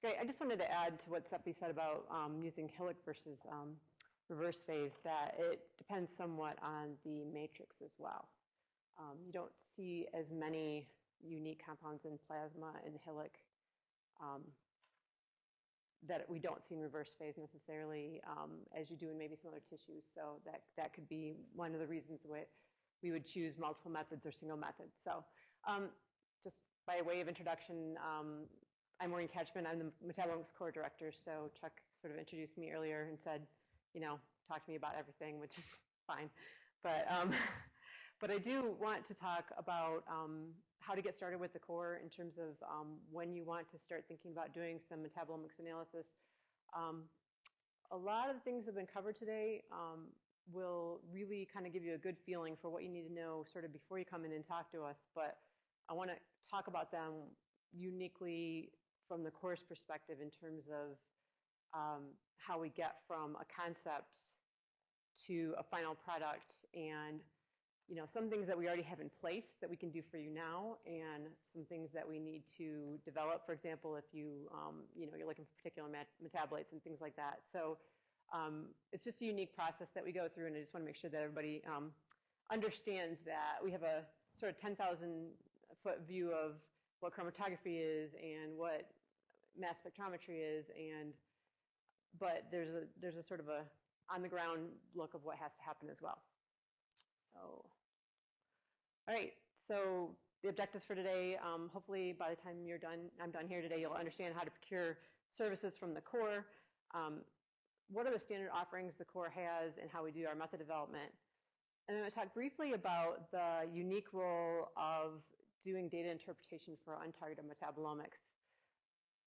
Great. I just wanted to add to what Seppi said about using helic versus reverse phase, that it depends somewhat on the matrix as well. You don't see as many unique compounds in plasma and helic that we don't see in reverse phase necessarily as you do in maybe some other tissues. So that could be one of the reasons why we would choose multiple methods or single methods. So just by way of introduction, I'm Maureen Kachman. I'm the Metabolomics Core Director. So Chuck sort of introduced me earlier and said, you know, talk to me about everything, which is fine. But I do want to talk about how to get started with the core in terms of when you want to start thinking about doing some metabolomics analysis. A lot of the things that have been covered today will really kind of give you a good feeling for what you need to know sort of before you come in and talk to us. But I want to talk about them uniquely from the course perspective in terms of how we get from a concept to a final product, and you know, some things that we already have in place that we can do for you now, and some things that we need to develop. For example, if you you know, you're looking for particular metabolites and things like that. So it's just a unique process that we go through, and I just want to make sure that everybody understands that we have a sort of 10,000-foot view of what chromatography is and what mass spectrometry is, but there's a sort of a on-the-ground look of what has to happen as well. So, all right. So the objectives for today, hopefully by the time I'm done here today, you'll understand how to procure services from the core. What are the standard offerings the core has and how we do our method development. And then I'm going to talk briefly about the unique role of doing data interpretation for untargeted metabolomics.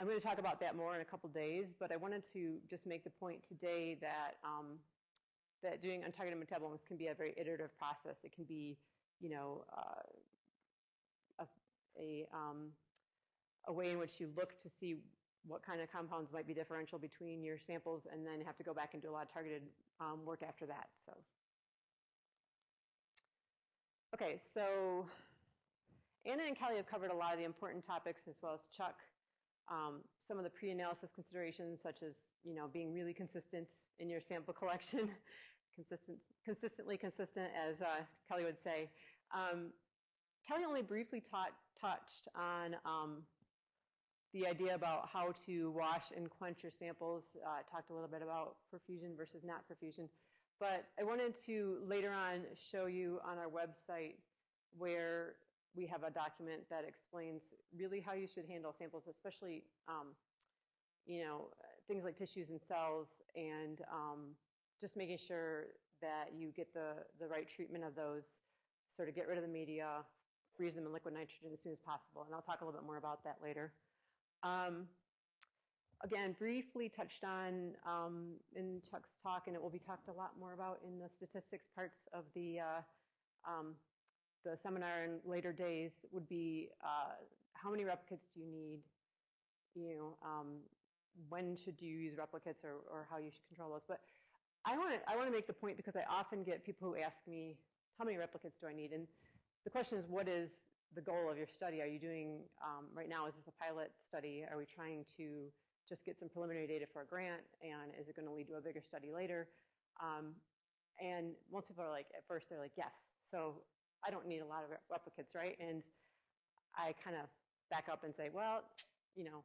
I'm going to talk about that more in a couple days, but I wanted to just make the point today that that doing untargeted metabolomics can be a very iterative process. It can be, you know, a way in which you look to see what kind of compounds might be differential between your samples, and then have to go back and do a lot of targeted work after that. So, okay, so Anna and Kelly have covered a lot of the important topics, as well as Chuck. Some of the pre-analysis considerations, such as, you know, being really consistent in your sample collection, consistently consistent, as Kelly would say. Kelly only briefly touched on the idea about how to wash and quench your samples, talked a little bit about perfusion versus not perfusion. But I wanted to later on show you on our website where we have a document that explains really how you should handle samples, especially you know, things like tissues and cells, and just making sure that you get the right treatment of those, sort of get rid of the media, freeze them in liquid nitrogen as soon as possible. And I'll talk a little bit more about that later. Again, briefly touched on in Chuck's talk, and it will be talked a lot more about in the statistics parts of the seminar in later days, would be how many replicates do you need? You know, when should you use replicates, or how you should control those? But I want to make the point, because I often get people who ask me, how many replicates do I need? And the question is, what is the goal of your study? Are you doing, right now, is this a pilot study? Are we trying to just get some preliminary data for a grant, and is it going to lead to a bigger study later? And most people are like, at first they're like, yes. So I don't need a lot of replicates, right? And I kind of back up and say, well, you know,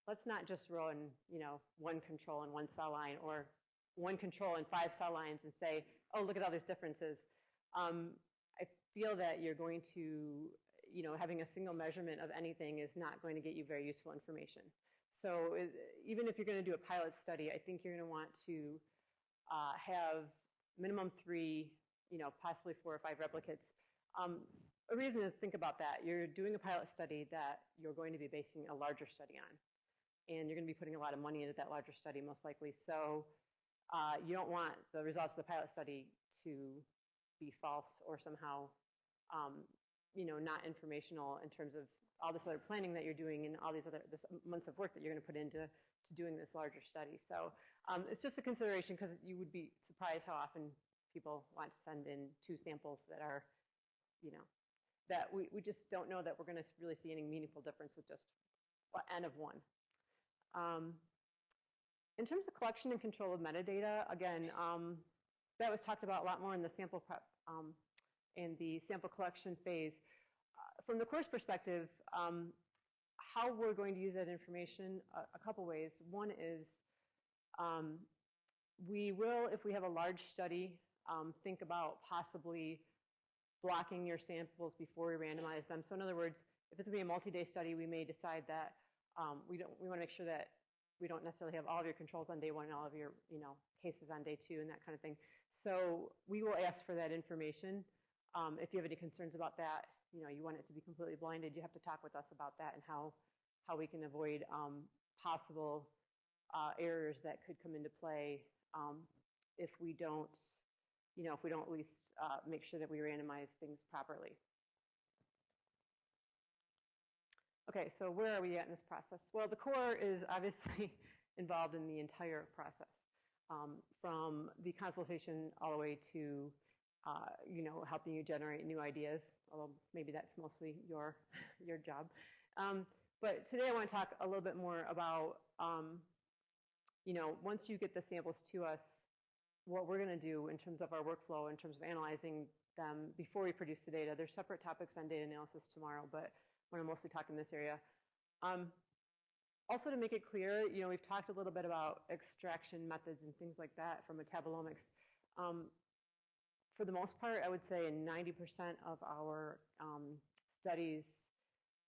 let's not just run, you know, one control in one cell line, or one control in 5 cell lines, and say, oh, look at all these differences. I feel that you're going to, you know, having a single measurement of anything is not going to get you very useful information. So even if you're going to do a pilot study, I think you're going to want to have minimum 3, you know, possibly 4 or 5 replicates. A reason is, think about that. You're doing a pilot study that you're going to be basing a larger study on, and you're going to be putting a lot of money into that larger study, most likely. So you don't want the results of the pilot study to be false or somehow, you know, not informational in terms of all this other planning that you're doing and all these other months of work that you're going to put into doing this larger study. So it's just a consideration, because you would be surprised how often people want to send in 2 samples that are, you know, that we just don't know that we're going to really see any meaningful difference with just n of 1. In terms of collection and control of metadata, again, that was talked about a lot more in the sample prep, in the sample collection phase. From the course perspective, how we're going to use that information, a couple ways. One is we will, if we have a large study, think about possibly blocking your samples before we randomize them. So in other words, if it's going to be a multi-day study, we may decide that we want to make sure that we don't necessarily have all of your controls on day one and all of your cases on day two and that kind of thing. So we will ask for that information. If you have any concerns about that, you want it to be completely blinded, you have to talk with us about that and how we can avoid possible errors that could come into play if we don't, if we don't at least make sure that we randomize things properly. Okay, so where are we at in this process? Well, the core is obviously involved in the entire process, from the consultation all the way to, helping you generate new ideas, although maybe that's mostly your job. But today I want to talk a little bit more about, once you get the samples to us, what we're going to do in terms of our workflow, in terms of analyzing them before we produce the data. There's separate topics on data analysis tomorrow, but I want to mostly talk in this area. Also, to make it clear, we've talked a little bit about extraction methods and things like that from metabolomics. For the most part, I would say in 90% of our studies,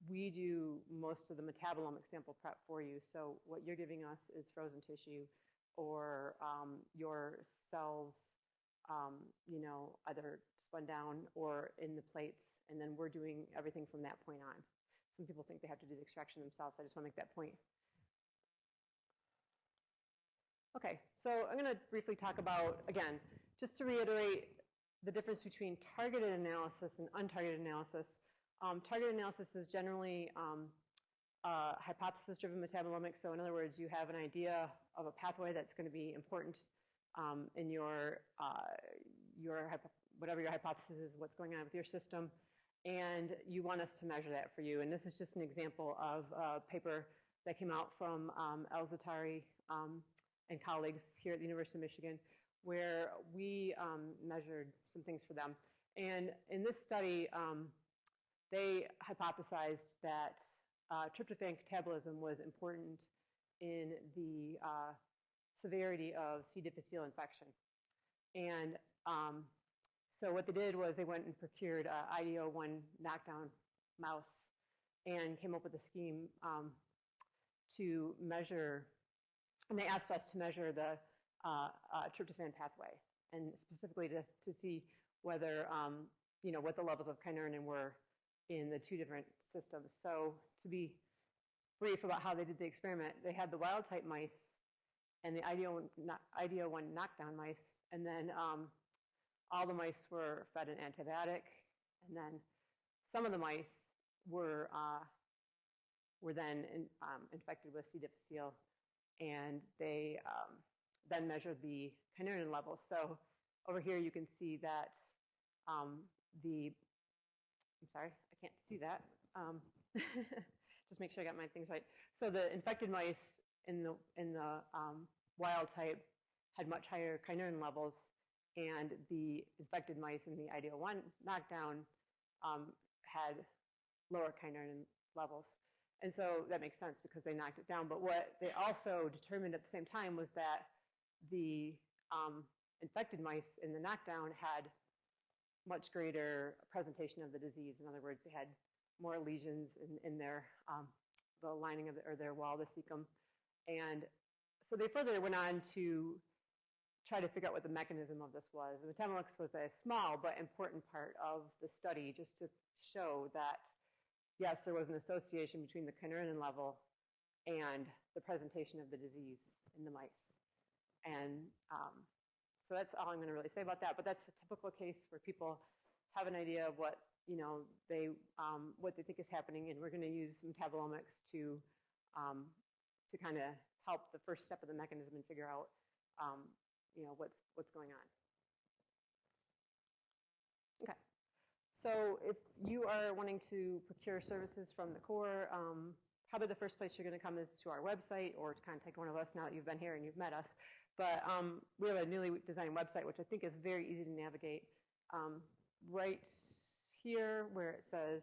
we do most of the metabolomic sample prep for you. So what you're giving us is frozen tissue or your cells, either spun down or in the plates, and then we're doing everything from that point on. Some people think they have to do the extraction themselves. I just want to make that point. Okay, so I'm going to briefly talk about, again, just to reiterate the difference between targeted analysis and untargeted analysis. Targeted analysis is generally hypothesis-driven metabolomics. So in other words, you have an idea of a pathway that's going to be important in your whatever your hypothesis is, what's going on with your system, and you want us to measure that for you. And this is just an example of a paper that came out from El-Zaatari and colleagues here at the University of Michigan, where we measured some things for them. And in this study, they hypothesized that tryptophan catabolism was important in the severity of C. difficile infection. And so what they did was they went and procured IDO1 knockdown mouse and came up with a scheme to measure, and they asked us to measure the tryptophan pathway, and specifically to see whether, what the levels of kynurenine were in the two different systems. So to be brief about how they did the experiment, they had the wild type mice and the IDO1 knockdown mice, and then all the mice were fed an antibiotic, and then some of the mice were then infected with C. difficile, and they then measured the kynurenine levels. So over here you can see that I'm sorry, I can't see that. Just make sure I got my things right. So the infected mice in the wild type had much higher kynurenine levels, and the infected mice in the IDO1 knockdown had lower kynurenine levels. And so that makes sense because they knocked it down. But what they also determined at the same time was that the infected mice in the knockdown had much greater presentation of the disease. In other words, they had more lesions in their the lining of their wall, the cecum. And so they further went on to try to figure out what the mechanism of this was. The Metabolomics was a small but important part of the study, just to show that, yes, there was an association between the kynurenine level and the presentation of the disease in the mice. And so that's all I'm going to really say about that. But that's a typical case where people have an idea of what what they think is happening, and we're going to use metabolomics to kind of help the first step of the mechanism and figure out what's going on. Okay, so if you are wanting to procure services from the core, probably the first place you're going to come is to our website or to contact one of us now that you've been here and you've met us. But we have a newly designed website, which I think is very easy to navigate. Right here where it says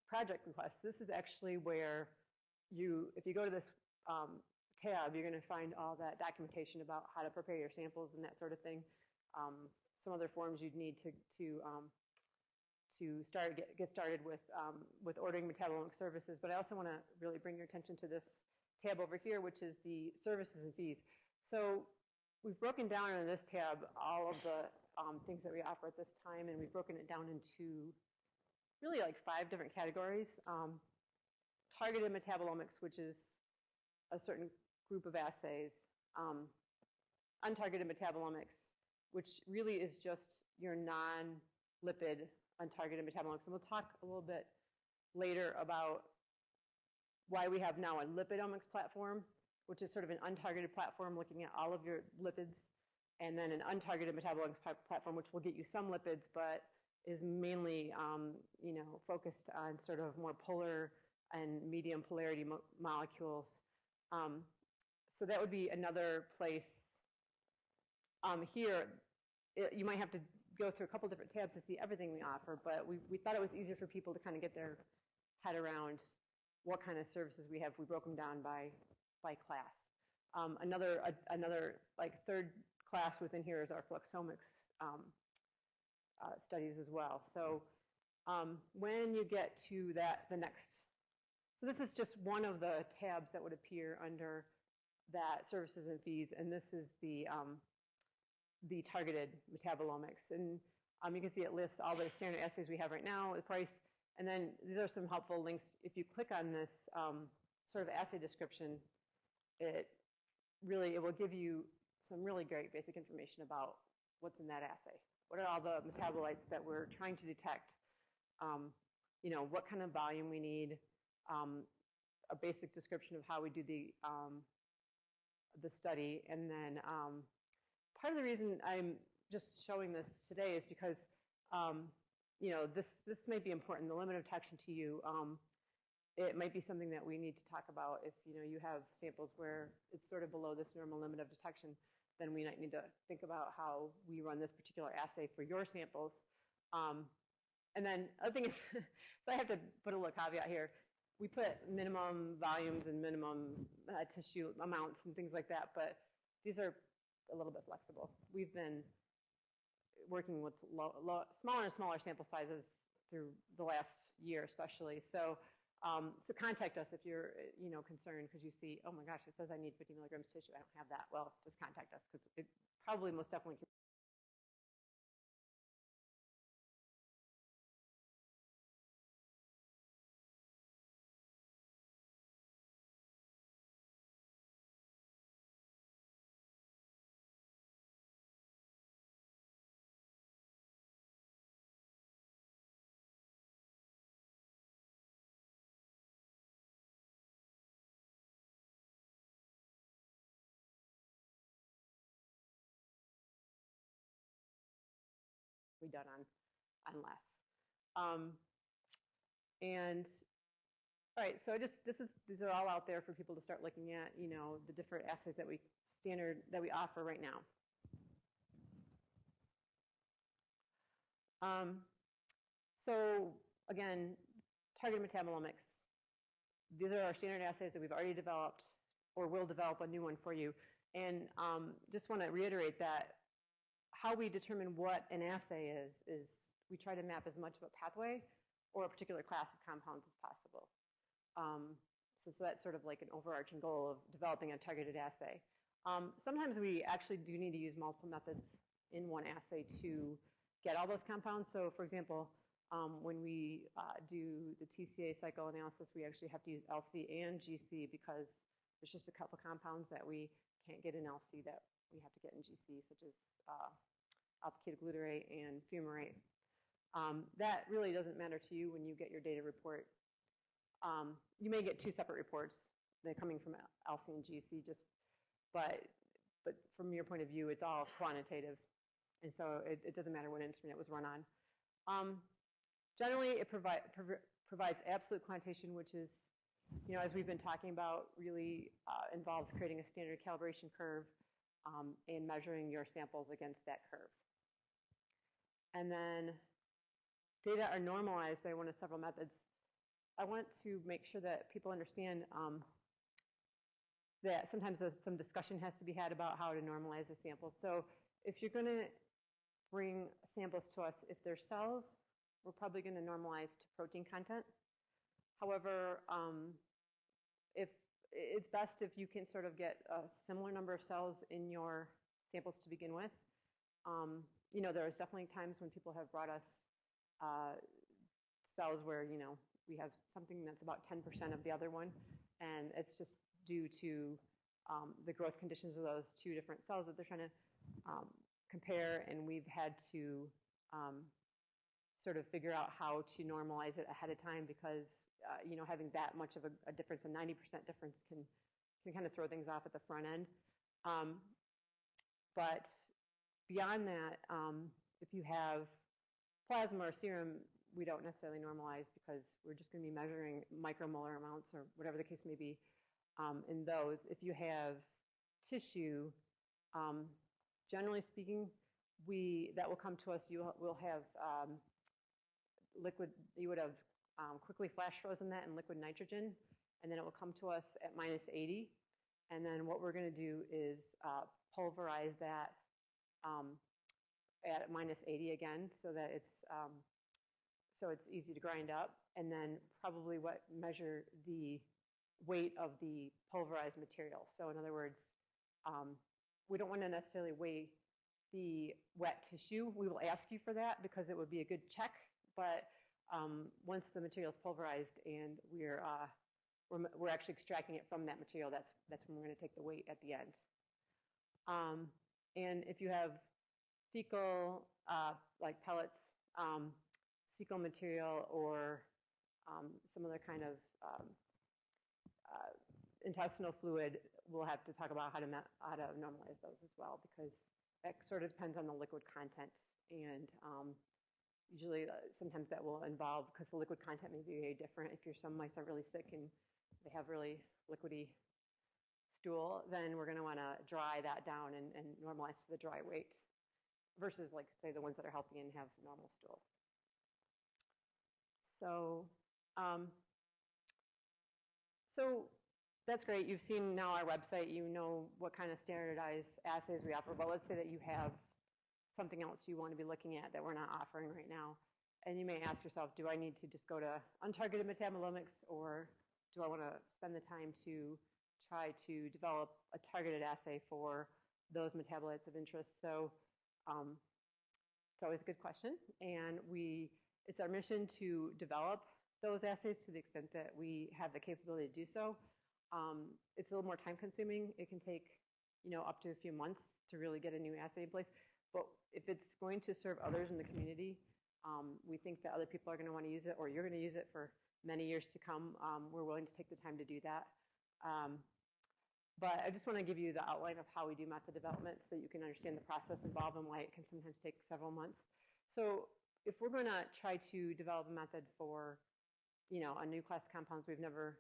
project requests, this is actually where if you go to this tab, you're going to find all that documentation about how to prepare your samples and that sort of thing. Some other forms you'd need to get started with ordering metabolomic services. But I also want to really bring your attention to this tab over here, which is the services and fees. So we've broken down in this tab all of the things that we offer at this time, and we've broken it down into really like 5 different categories. Targeted metabolomics, which is a certain group of assays. Untargeted metabolomics, which really is just your non-lipid untargeted metabolomics. And we'll talk a little bit later about why we have now a lipidomics platform, which is sort of an untargeted platform looking at all of your lipids, and then an untargeted metabolomics platform, which will get you some lipids, but is mainly focused on sort of more polar and medium polarity molecules. So that would be another place. Here, you might have to go through a couple different tabs to see everything we offer, but we thought it was easier for people to kind of get their head around what kind of services we have. We broke them down by class. Another like third class within here is our fluxomics studies as well. So when you get to the next, so this is just one of the tabs that would appear under that services and fees, and this is the targeted metabolomics. And you can see it lists all the standard assays we have right now, the price, and then these are some helpful links. If you click on this sort of assay description, it will give you some really great basic information about what's in that assay. What are all the metabolites that we're trying to detect? What kind of volume we need, a basic description of how we do the study, and then part of the reason I'm just showing this today is because this may be important. The limit of detection to you, it might be something that we need to talk about. If you have samples where it's sort of below this normal limit of detection, then we might need to think about how we run this particular assay for your samples. And then other thing is, so I have to put a little caveat here. We put minimum volumes and minimum tissue amounts and things like that, but these are a little bit flexible. We've been working with smaller and smaller sample sizes through the last year especially. So contact us if you're concerned because you see, oh my gosh, it says I need 50 milligrams tissue. I don't have that. Well, just contact us because it probably most definitely can. We done on less. And all right, so these are all out there for people to start looking at, the different assays that we offer right now. So again, targeted metabolomics. These are our standard assays that we've already developed or will develop a new one for you. And just want to reiterate that how we determine what an assay is we try to map as much of a pathway or a particular class of compounds as possible. So that's sort of like an overarching goal of developing a targeted assay. Sometimes we actually do need to use multiple methods in one assay to get all those compounds. So for example, when we do the TCA cycle analysis, we actually have to use LC and GC because there's just a couple compounds that we can't get in LC that we have to get in GC, such as alpha-ketoglutarate and fumarate. That really doesn't matter to you when you get your data report. You may get 2 separate reports. They're coming from LC and GC, but from your point of view, it's all quantitative, and so it doesn't matter what instrument it was run on. Generally, it provides absolute quantitation, which is, as we've been talking about, really involves creating a standard calibration curve and measuring your samples against that curve. And then data are normalized by one of several methods. I want to make sure that people understand that sometimes some discussion has to be had about how to normalize the samples. So if you're going to bring samples to us, if they're cells, we're probably going to normalize to protein content. However, if it's best if you can sort of get a similar number of cells in your samples to begin with. There's definitely times when people have brought us cells where, we have something that's about 10% of the other one, and it's just due to the growth conditions of those two different cells that they're trying to compare, and we've had to sort of figure out how to normalize it ahead of time because, having that much of a difference, a 90% difference can kind of throw things off at the front end. But beyond that, if you have plasma or serum, we don't necessarily normalize because we're just going to be measuring micromolar amounts or whatever the case may be in those. If you have tissue, generally speaking, that will come to us. We'll have liquid. You would have quickly flash frozen that in liquid nitrogen, and then it will come to us at -80. And then what we're going to do is pulverize that at -80 again, so that it's easy to grind up, and then probably measure the weight of the pulverized material. So in other words, we don't want to necessarily weigh the wet tissue. We will ask you for that because it would be a good check, but once the material is pulverized and we're actually extracting it from that material, that's when we're going to take the weight at the end. And if you have fecal, like pellets, fecal material, or some other kind of intestinal fluid, we'll have to talk about how to normalize those as well, because that sort of depends on the liquid content, and usually sometimes that will involve, because the liquid content may be very different. If some mice are really sick and they have really liquidy stool, then we're going to want to dry that down and normalize to the dry weight versus, like, say, the ones that are healthy and have normal stool. So that's great. You've seen now our website. You know what kind of standardized assays we offer. But let's say that you have something else you want to be looking at that we're not offering right now. And you may ask yourself, do I need to just go to untargeted metabolomics, or do I want to spend the time to try to develop a targeted assay for those metabolites of interest? So it's always a good question. And it's our mission to develop those assays to the extent that we have the capability to do so. It's a little more time consuming. It can take, up to a few months to really get a new assay in place. But if it's going to serve others in the community, we think that other people are going to want to use it, or you're going to use it for many years to come. We're willing to take the time to do that. But I just want to give you the outline of how we do method development so that you can understand the process involved and why it can sometimes take several months. So if we're going to try to develop a method for, a new class of compounds we've never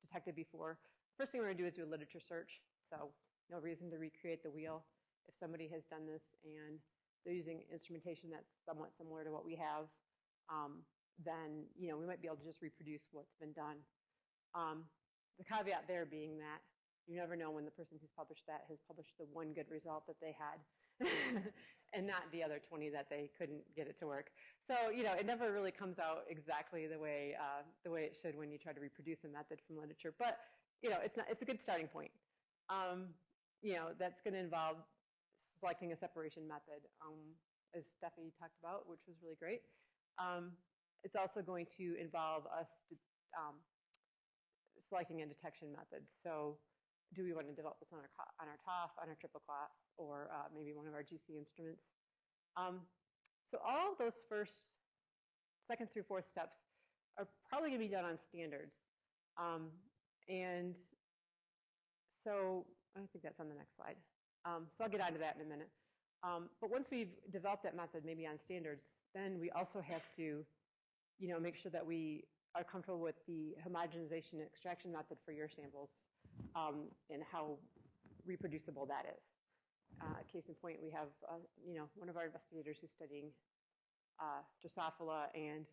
detected before, first thing we're going to do is do a literature search. So no reason to recreate the wheel. If somebody has done this and they're using instrumentation that's somewhat similar to what we have, then we might be able to just reproduce what's been done. The caveat there being that you never know when the person who's published that has published the one good result that they had and not the other 20 that they couldn't get it to work. So, it never really comes out exactly the way it should when you try to reproduce a method from literature. But, it's a good starting point. That's going to involve selecting a separation method, as Steffi talked about, which was really great. It's also going to involve us selecting a detection method. So do we want to develop this on our TOF, on our triple clot, or maybe one of our GC instruments? So all of those second through fourth steps are probably going to be done on standards. And so I think that's on the next slide. So I'll get onto that in a minute. But once we've developed that method, maybe on standards, then we also have to make sure that we are comfortable with the homogenization and extraction method for your samples, and how reproducible that is. Case in point, we have one of our investigators who's studying Drosophila, and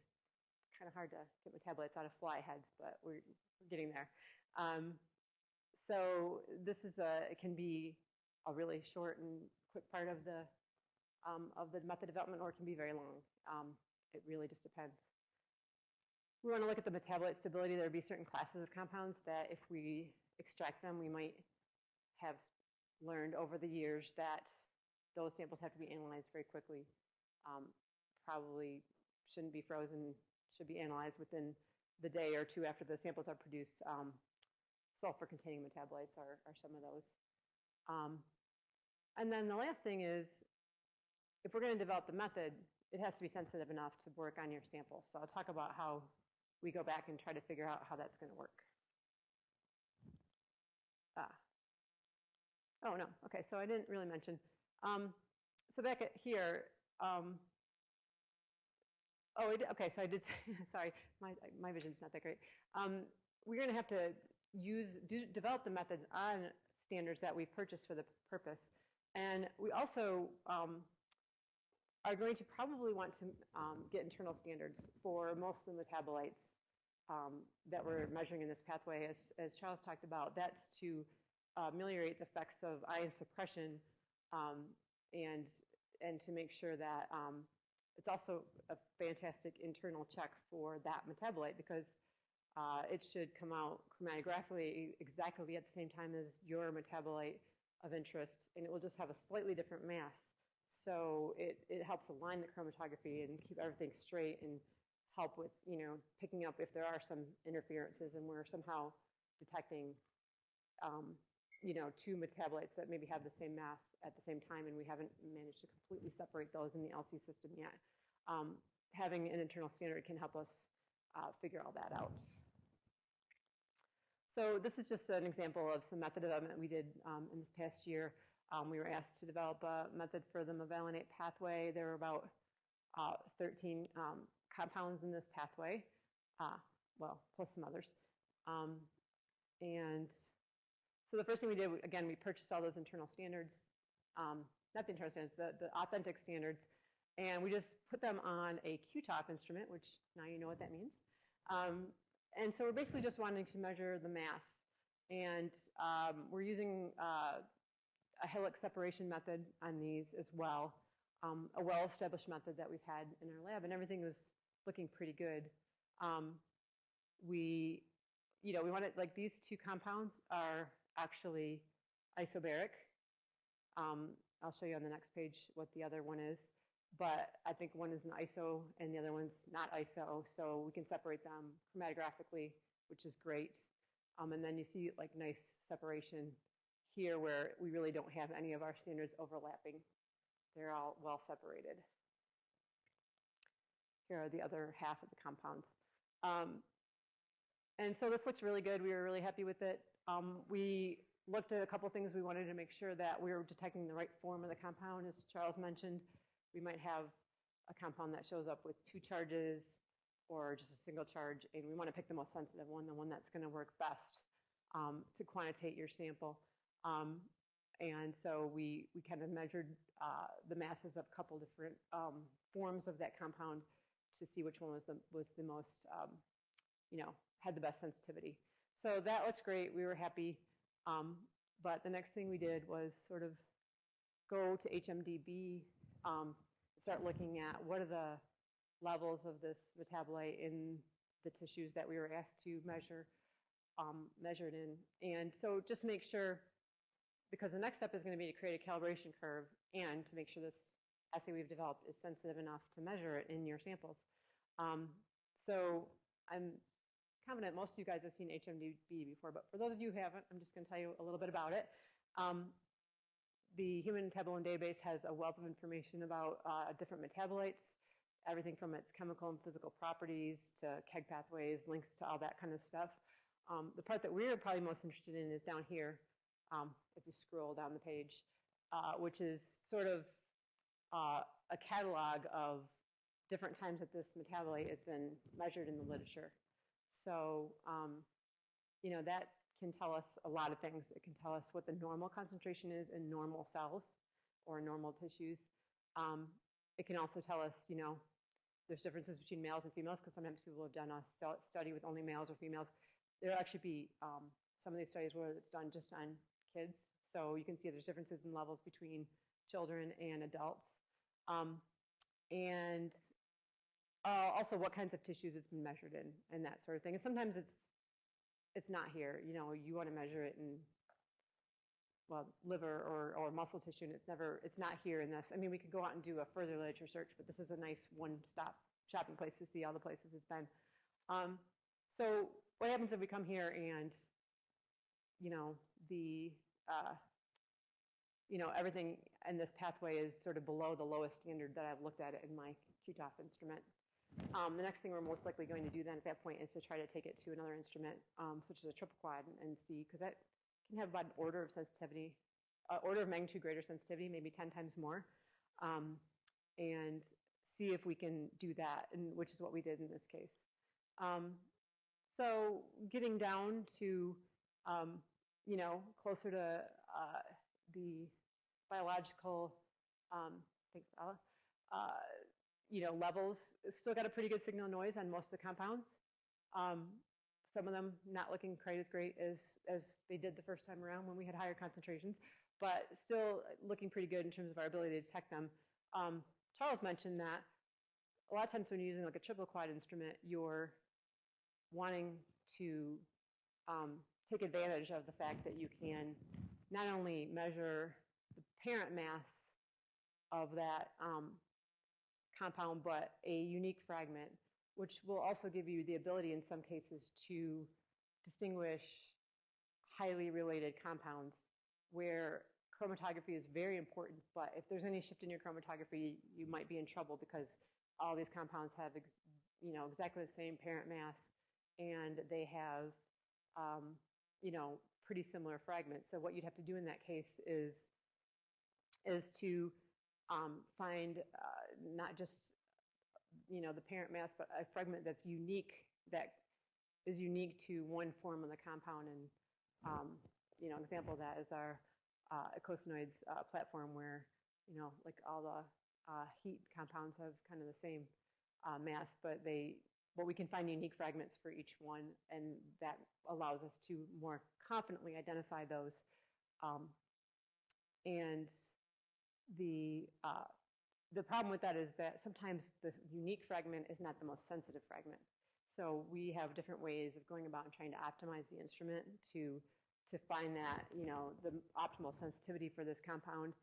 kind of hard to get metabolites out of fly heads, but we're getting there. So this is it can be a really short and quick part of the method development, or it can be very long. It really just depends. We want to look at the metabolite stability. There would be certain classes of compounds that if we extract them, we might have learned over the years that those samples have to be analyzed very quickly. Probably shouldn't be frozen, should be analyzed within the day or two after the samples are produced. Sulfur-containing metabolites are some of those. And then the last thing is, if we're going to develop the method, it has to be sensitive enough to work on your samples. So I'll talk about how we go back and try to figure out how that's going to work. Oh, no. Okay, so I didn't really mention. So back at here, okay, so I did say, sorry, my vision's not that great. We're going to have to develop the methods on standards that we've purchased for the purpose. And we also are going to probably want to get internal standards for most of the metabolites that we're measuring in this pathway. As Charles talked about, that's to ameliorate the effects of ion suppression, and to make sure that it's also a fantastic internal check for that metabolite, because it should come out chromatographically exactly at the same time as your metabolite of interest, and it will just have a slightly different mass. So it helps align the chromatography and keep everything straight, and help with picking up if there are some interferences and we're somehow detecting two metabolites that maybe have the same mass at the same time, and we haven't managed to completely separate those in the LC system yet. Having an internal standard can help us figure all that out. So this is just an example of some method development we did in this past year. We were asked to develop a method for the mevalonate pathway. There were about 13 compounds in this pathway, well, plus some others. And so the first thing we did, again, we purchased all those internal standards, not the internal standards, the authentic standards, and we just put them on a Q-top instrument, which now you know what that means. And so we're basically just wanting to measure the mass. And we're using a helix separation method on these as well, a well-established method that we've had in our lab, and everything was looking pretty good. We wanted, like, these two compounds are actually isobaric. I'll show you on the next page what the other one is, but I think one is an iso and the other one's not iso, so we can separate them chromatographically, which is great. And then you see, like, nice separation here where we really don't have any of our standards overlapping. They're all well separated. Here are the other half of the compounds. And so this looks really good. We were really happy with it. We looked at a couple things. We wanted to make sure that we were detecting the right form of the compound. As Charles mentioned, we might have a compound that shows up with 2 charges or just a single charge, and we want to pick the most sensitive one, the one that's going to work best to quantitate your sample. And so we kind of measured the masses of a couple different forms of that compound to see which one was the most, had the best sensitivity. So that looks great. We were happy. But the next thing we did was sort of go to HMDB, start looking at what are the levels of this metabolite in the tissues that we were asked to measure it in. And so just make sure, because the next step is going to be to create a calibration curve and to make sure this assay we've developed is sensitive enough to measure it in your samples. So I'm confident most of you guys have seen HMDB before, but for those of you who haven't, I'm just going to tell you a little bit about it. The Human Metabolome Database has a wealth of information about different metabolites, everything from its chemical and physical properties to KEGG pathways, links to all that kind of stuff. The part that we're probably most interested in is down here, if you scroll down the page, which is sort of a catalog of different times that this metabolite has been measured in the literature. So, that can tell us a lot of things. It can tell us what the normal concentration is in normal cells or normal tissues. It can also tell us, there's differences between males and females, because sometimes people have done a study with only males or females. There'll actually be some of these studies where it's done just on kids. So you can see there's differences in levels between children and adults. And also what kinds of tissues it's been measured in and that sort of thing. And sometimes it's not here. You want to measure it in, liver or muscle tissue, and it's not here in this. I mean, we could go out and do a further literature search, but this is a nice one-stop shopping place to see all the places it's been. So what happens if we come here and, everything in this pathway is sort of below the lowest standard that I've looked at it in my QTOF instrument. The next thing we're most likely going to do then at that point is to try to take it to another instrument, such as a triple quad, and see, because that can have about an order of sensitivity, order of magnitude greater sensitivity, maybe 10 times more, and see if we can do that, which is what we did in this case. So getting down to, closer to the biological, thanks, Ella, levels, it's still got a pretty good signal noise on most of the compounds. Some of them not looking quite as great as they did the first time around when we had higher concentrations, but still looking pretty good in terms of our ability to detect them. Charles mentioned that a lot of times when you're using like a triple quad instrument, you're wanting to take advantage of the fact that you can not only measure the parent mass of that compound, but a unique fragment, which will also give you the ability in some cases to distinguish highly related compounds where chromatography is very important, but if there's any shift in your chromatography, you might be in trouble because all these compounds have exactly the same parent mass, and they have pretty similar fragments. So what you'd have to do in that case is to find not just the parent mass, but a fragment that's unique, that is unique to one form of the compound. And an example of that is our eicosanoids platform, where like all the heat compounds have kind of the same mass, but we can find unique fragments for each one, and that allows us to more confidently identify those. And the problem with that is that sometimes the unique fragment is not the most sensitive fragment. So we have different ways of going about and trying to optimize the instrument to find that, the optimal sensitivity for this compound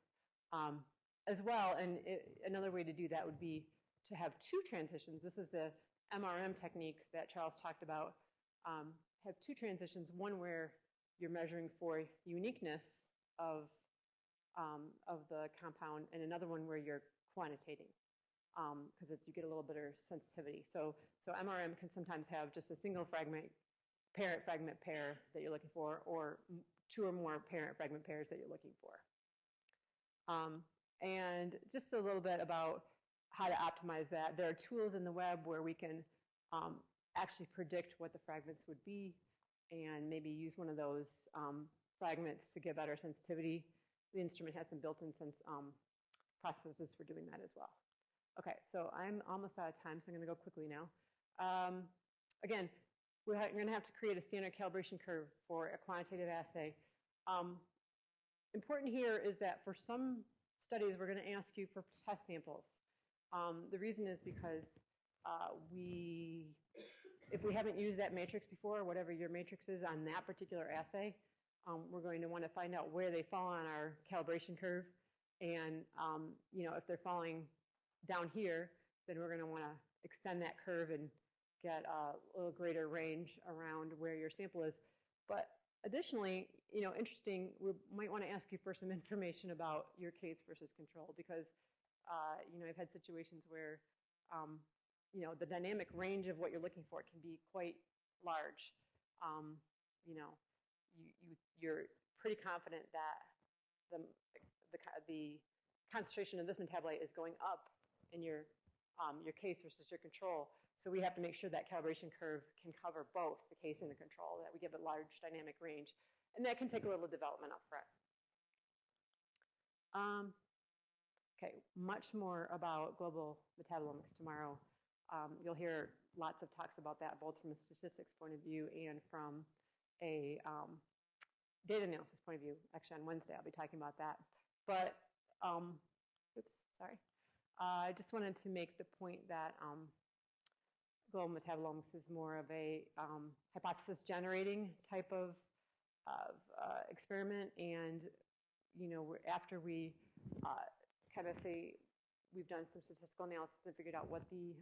as well. And another way to do that would be to have two transitions. This is the MRM technique that Charles talked about. Have two transitions, one where you're measuring for uniqueness of the compound, and another one where you're quantitating, because you get a little bit of sensitivity. So MRM can sometimes have just a single fragment, parent fragment pair that you're looking for, or two or more parent fragment pairs that you're looking for. And just a little bit about how to optimize that. There are tools in the web where we can actually predict what the fragments would be, and maybe use one of those fragments to get better sensitivity. The instrument has some built-in processes for doing that as well. Okay, so I'm almost out of time, so I'm going to go quickly now. Again, we're going to have to create a standard calibration curve for a quantitative assay. Important here is that for some studies, we're going to ask you for test samples. The reason is because if we haven't used that matrix before, whatever your matrix is on that particular assay, we're going to want to find out where they fall on our calibration curve. And if they're falling down here, then we're going to want to extend that curve and get a little greater range around where your sample is. But additionally, interesting, we might want to ask you for some information about your case versus control, because I've had situations where the dynamic range of what you're looking for can be quite large. You're pretty confident that the concentration of this metabolite is going up in your your case versus your control. So we have to make sure that calibration curve can cover both the case and the control, that we give it large dynamic range. And that can take a little development up front. Okay, much more about global metabolomics tomorrow. You'll hear lots of talks about that, both from a statistics point of view and from a data analysis point of view. Actually, on Wednesday, I'll be talking about that. But, oops, sorry. I just wanted to make the point that global metabolomics is more of a hypothesis-generating type of experiment, and after we kind of say we've done some statistical analysis and figured out what the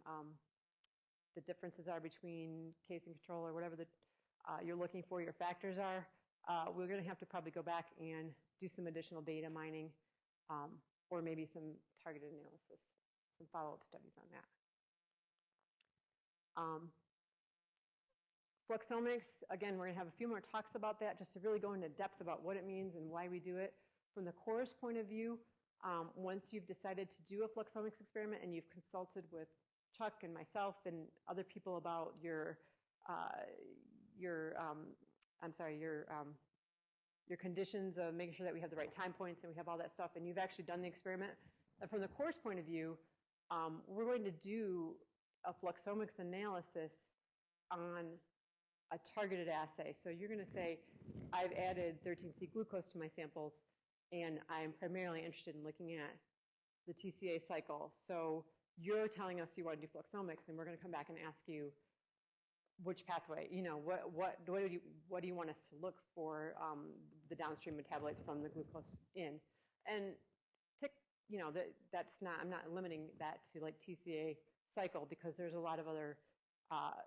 differences are between case and control, or whatever you're looking for, your factors are, we're going to have to probably go back and do some additional data mining, or maybe some targeted analysis, some follow-up studies on that. Fluxomics, again, we're going to have a few more talks about that, just to really go into depth about what it means and why we do it. From the course point of view, once you've decided to do a fluxomics experiment and you've consulted with Chuck and myself and other people about your conditions of making sure that we have the right time points and we have all that stuff, and you've actually done the experiment, from the course point of view, we're going to do a fluxomics analysis on a targeted assay. So you're going to say, I've added 13C glucose to my samples, and I'm primarily interested in looking at the TCA cycle. So you're telling us you want to do fluxomics, and we're going to come back and ask you which pathway, what do you want us to look for the downstream metabolites from the glucose in, and that's not, I'm not limiting that to like TCA cycle, because there's a lot of other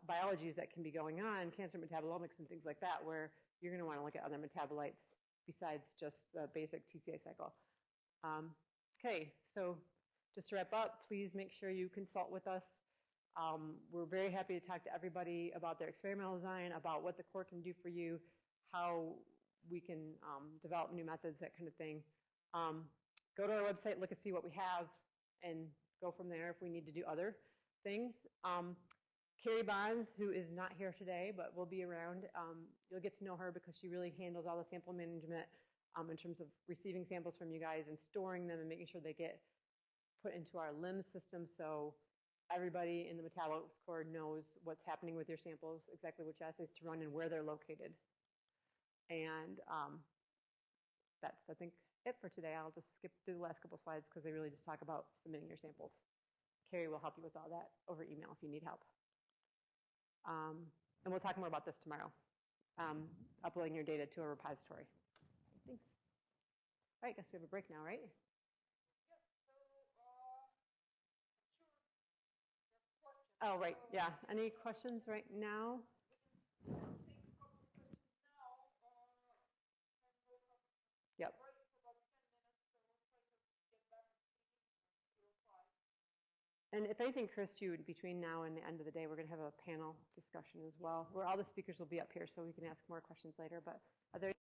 biologies that can be going on, cancer metabolomics and things like that, where you're going to want to look at other metabolites besides just the basic TCA cycle. Okay, so just to wrap up, please make sure you consult with us. We're very happy to talk to everybody about their experimental design, about what the core can do for you, how we can develop new methods, that kind of thing. Go to our website, look and see what we have, and go from there if we need to do other things. Carrie Bonds, who is not here today but will be around, you'll get to know her because she really handles all the sample management in terms of receiving samples from you guys and storing them and making sure they get put into our LIMS system, so everybody in the metabolomics core knows what's happening with your samples, exactly which assays to run and where they're located. And that's, I think, it for today. I'll just skip through the last couple slides because they really just talk about submitting your samples. Carrie will help you with all that over email if you need help. And we'll talk more about this tomorrow, uploading your data to a repository. Thanks. All right, I guess we have a break now, right? Oh, right, yeah. Any questions right now? Yep. And if anything occurs to you between now and the end of the day, we're going to have a panel discussion as well, where all the speakers will be up here, so we can ask more questions later. But are there